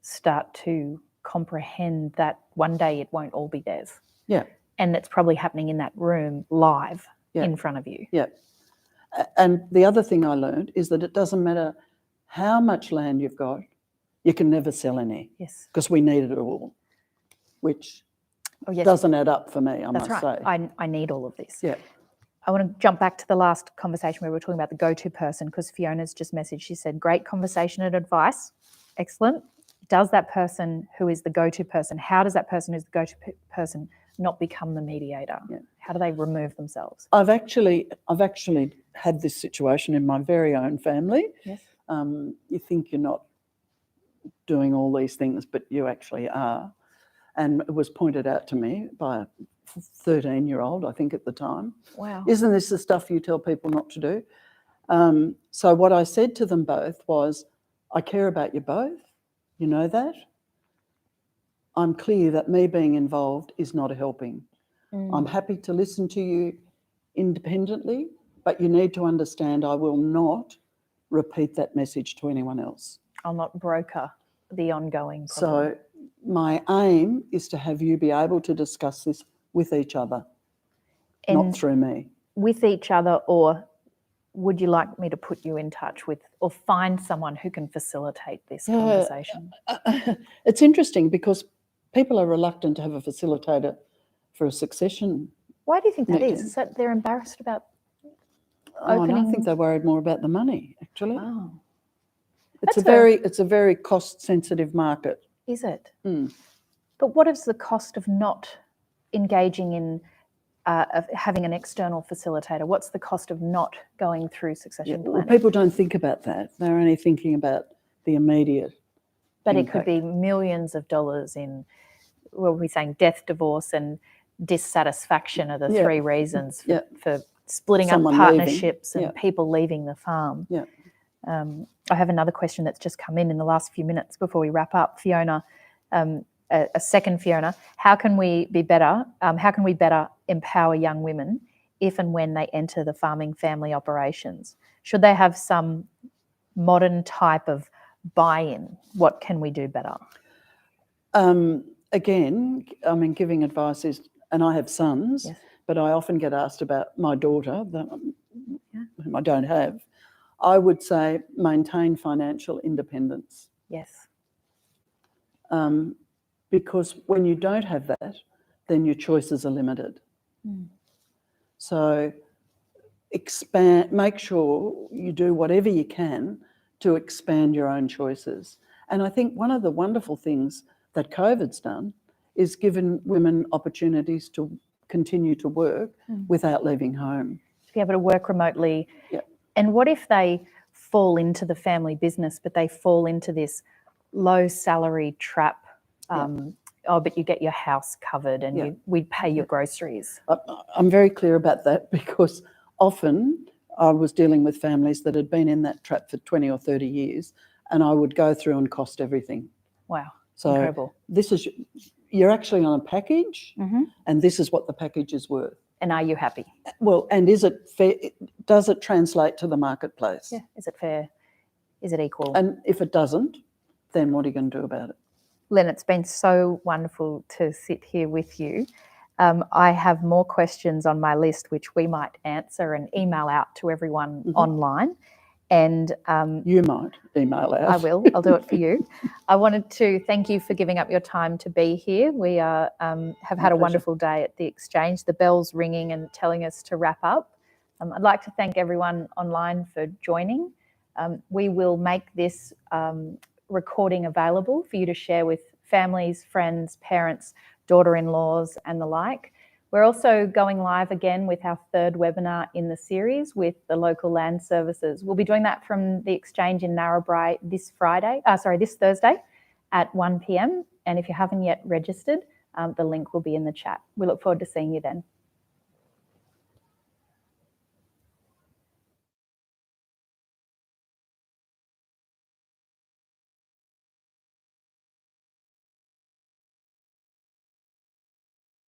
start to comprehend that one day it won't all be theirs. Yeah. And it's probably happening in that room live Yeah. in front of you. Yeah. And the other thing I learned is that it doesn't matter how much land you've got, you can never sell any. Yes. Because we need it all, which yes. doesn't add up for me, I That's must right. say. I need all of this. Yeah. I want to jump back to the last conversation where we were talking about the go-to person, because Fiona's just messaged. She said, great conversation and advice. Excellent. Does that person who is the go-to person, how does that person who's the go-to person not become the mediator? Yeah. How do they remove themselves? I've actually had this situation in my very own family. Yes. You think you're not doing all these things, but you actually are. And it was pointed out to me by a 13-year-old, I think at the time. Wow. Isn't this the stuff you tell people not to do? So what I said to them both was, I care about you both. You know that. I'm clear that me being involved is not helping. I'm happy to listen to you independently, but you need to understand I will not repeat that message to anyone else. I'll not broker the ongoing problem. So my aim is to have you be able to discuss this with each other, not through me. With each other, or would you like me to put you in touch with or find someone who can facilitate this conversation? It's interesting because people are reluctant to have a facilitator for a succession. Why do you think that meeting. is? Is that they're embarrassed about Oh, and I opening? think they're worried more about the money, actually. Oh, It's That's a very cost-sensitive market. is it? Mm. But what is the cost of not engaging in of having an external facilitator? What's the cost of not going through succession Well, planning? people don't think about that. They're only thinking about the immediate. But it could impact. be millions of dollars in, well, we're saying death, divorce, and dissatisfaction are the Yeah. three reasons for, Yeah. for splitting Someone up leaving. partnerships and Yeah. people leaving the farm. Yeah. I have another question that's just come in the last few minutes before we wrap up. Fiona, a second Fiona, how can we be better? How can we better empower young women if and when they enter the farming family operations? Should they have some modern type of buy-in? What can we do better? Again, I mean, giving advice is, and I have sons, Yes. but I often get asked about my daughter, whom I don't have. I would say maintain financial independence. Yes. Because when you don't have that, then your choices are limited. Mm. So make sure you do whatever you can to expand your own choices. And I think one of the wonderful things that COVID's done is given women opportunities to continue to work without leaving home. To be able to work remotely. Yeah. And what if they fall into the family business, but they fall into this low salary trap? Oh, but you get your house covered and we'd pay your groceries. I'm very clear about that because often I was dealing with families that had been in that trap for 20 or 30 years and I would go through and cost everything. Wow, So incredible. You're actually on a package and this is what the package is worth. And are you happy? Well, and is it fair? Does it translate to the marketplace? Yeah. Is it fair? Is it equal? And if it doesn't, then what are you going to do about it? Lyn, it's been so wonderful to sit here with you. I have more questions on my list, which we might answer and email out to everyone online. And you might email out. I will. I'll do it for you. I wanted to thank you for giving up your time to be here. We have had a wonderful day at the Exchange. The bell's ringing and telling us to wrap up. I'd like to thank everyone online for joining. We will make this recording available for you to share with families, friends, parents, daughter-in-laws and the like. We're also going live again with our third webinar in the series with the local land services. We'll be doing that from the Exchange in Narrabri this Thursday at 1 p.m. And if you haven't yet registered, the link will be in the chat. We look forward to seeing you then.